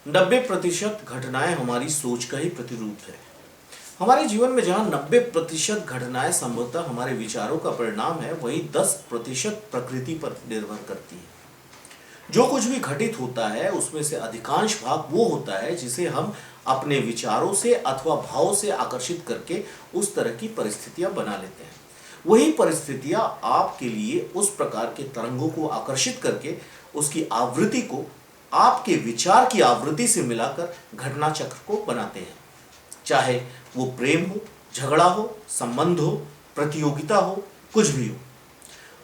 90% घटनाएं हमारी सोच का ही प्रतिरूप है। हमारे जीवन में जहां 90% घटनाएं संभवतः हमारे विचारों का परिणाम है, वहीं 10% प्रकृति पर निर्भर करती है। जो कुछ भी घटित होता है उसमें से अधिकांश भाग वो होता है जिसे हम अपने विचारों से अथवा भाव से आकर्षित करके उस तरह की परिस्थितियां बना लेते हैं। वही परिस्थितियां आपके लिए उस प्रकार के तरंगों को आकर्षित करके उसकी आवृत्ति को आपके विचार की आवृत्ति से मिलाकर घटना चक्र को बनाते हैं। चाहे वो प्रेम हो, झगड़ा हो, संबंध हो, प्रतियोगिता हो, कुछ भी हो।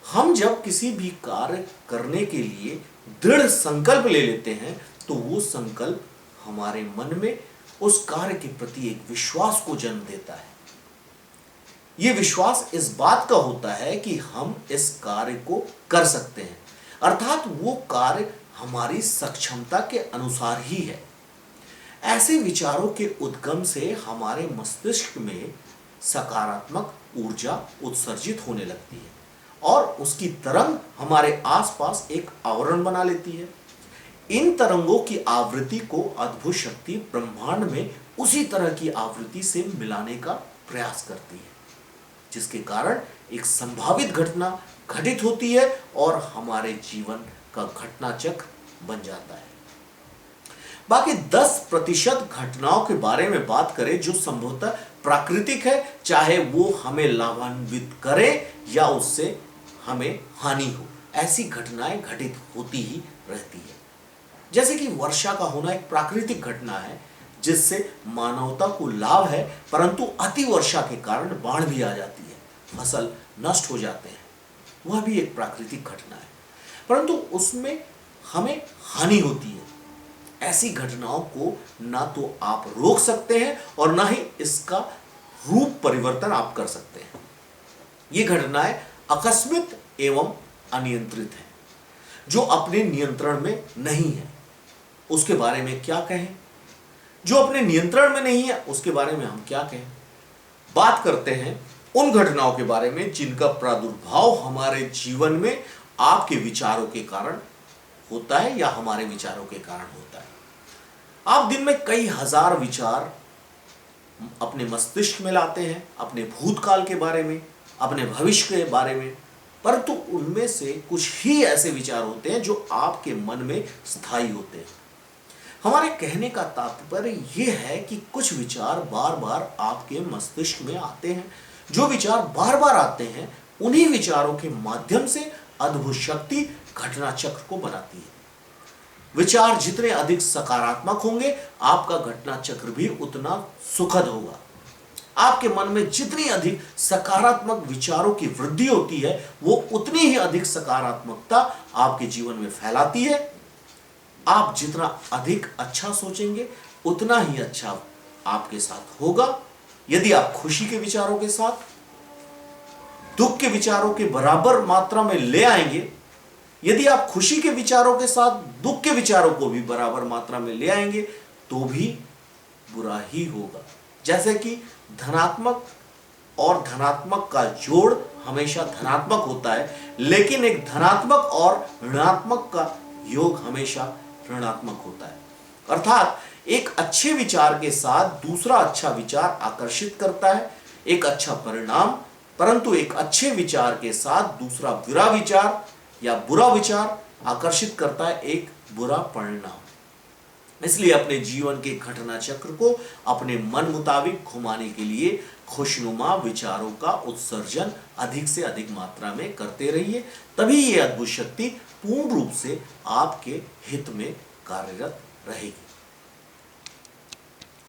हम जब किसी भी कार्य करने के लिए दृढ़ संकल्प ले लेते हैं तो वो संकल्प हमारे मन में उस कार्य के प्रति एक विश्वास को जन्म देता है। ये विश्वास इस बात का होता है कि हम इस कार्य को कर सकते हैं, अर्थात वो कार्य हमारी सक्षमता के अनुसार ही है। ऐसे विचारों के उद्गम से हमारे मस्तिष्क में सकारात्मक ऊर्जा उत्सर्जित होने लगती है और उसकी तरंग हमारे आसपास एक आवरण बना लेती है। इन तरंगों की आवृत्ति को अद्भुत शक्ति ब्रह्मांड में उसी तरह की आवृत्ति से मिलाने का प्रयास करती है, जिसके कारण एक संभावित घटना घटित होती है और हमारे जीवन का घटना चक्र बन जाता है। बाकी 10% घटनाओं के बारे में बात करें जो संभवतः प्राकृतिक है, चाहे वो हमें लाभान्वित करे या उससे हमें हानि हो, ऐसी घटनाएं घटित होती ही रहती है। जैसे कि वर्षा का होना एक प्राकृतिक घटना है जिससे मानवता को लाभ है, परंतु अति वर्षा के कारण बाढ़ भी आ जाती है, फसल नष्ट हो जाते हैं, वह भी एक प्राकृतिक घटना है, परंतु उसमें हमें हानि होती है। ऐसी घटनाओं को ना तो आप रोक सकते हैं और ना ही इसका रूप परिवर्तन आप कर सकते हैं। ये घटनाएं आकस्मिक एवं अनियंत्रित हैं, जो अपने नियंत्रण में नहीं है। उसके बारे में क्या कहें? जो अपने नियंत्रण में नहीं है उसके बारे में हम क्या कहें? बात करते हैं उन घटनाओं के बारे में जिनका प्रादुर्भाव हमारे जीवन में आपके विचारों के कारण होता है या हमारे विचारों के कारण होता है। आप दिन में कई हजार विचार अपने मस्तिष्क में लाते हैं, अपने भूतकाल के बारे में, अपने भविष्य के बारे में, परंतु उनमें से कुछ ही ऐसे विचार होते हैं जो आपके मन में स्थायी होते हैं। हमारे कहने का तात्पर्य यह है कि कुछ विचार बार बार आपके मस्तिष्क में आते हैं। जो विचार बार बार आते हैं उन्हीं विचारों के माध्यम से अद्भुत शक्ति घटना चक्र को बनाती है। विचार जितने अधिक सकारात्मक होंगे आपका घटना चक्र भी उतना सुखद होगा। आपके मन में जितनी अधिक सकारात्मक विचारों की वृद्धि होती है वो उतनी ही अधिक सकारात्मकता आपके जीवन में फैलाती है। आप जितना अधिक अच्छा सोचेंगे उतना ही अच्छा आपके साथ होगा। यदि आप खुशी के विचारों के साथ दुख के विचारों के बराबर मात्रा में ले आएंगे, यदि आप खुशी के विचारों के साथ दुख के विचारों को भी बराबर मात्रा में ले आएंगे तो भी बुरा ही होगा। जैसे कि धनात्मक और धनात्मक का जोड़ हमेशा धनात्मक होता है, लेकिन एक धनात्मक और ऋणात्मक का योग हमेशा ऋणात्मक होता है। अर्थात एक अच्छे विचार के साथ दूसरा अच्छा विचार आकर्षित करता है एक अच्छा परिणाम, परंतु एक अच्छे विचार के साथ दूसरा बुरा विचार या बुरा विचार आकर्षित करता है एक बुरा परिणाम। इसलिए अपने जीवन के घटना चक्र को अपने मन मुताबिक घुमाने के लिए खुशनुमा विचारों का उत्सर्जन अधिक से अधिक मात्रा में करते रहिए, तभी यह अद्भुत शक्ति पूर्ण रूप से आपके हित में कार्यरत रहेगी।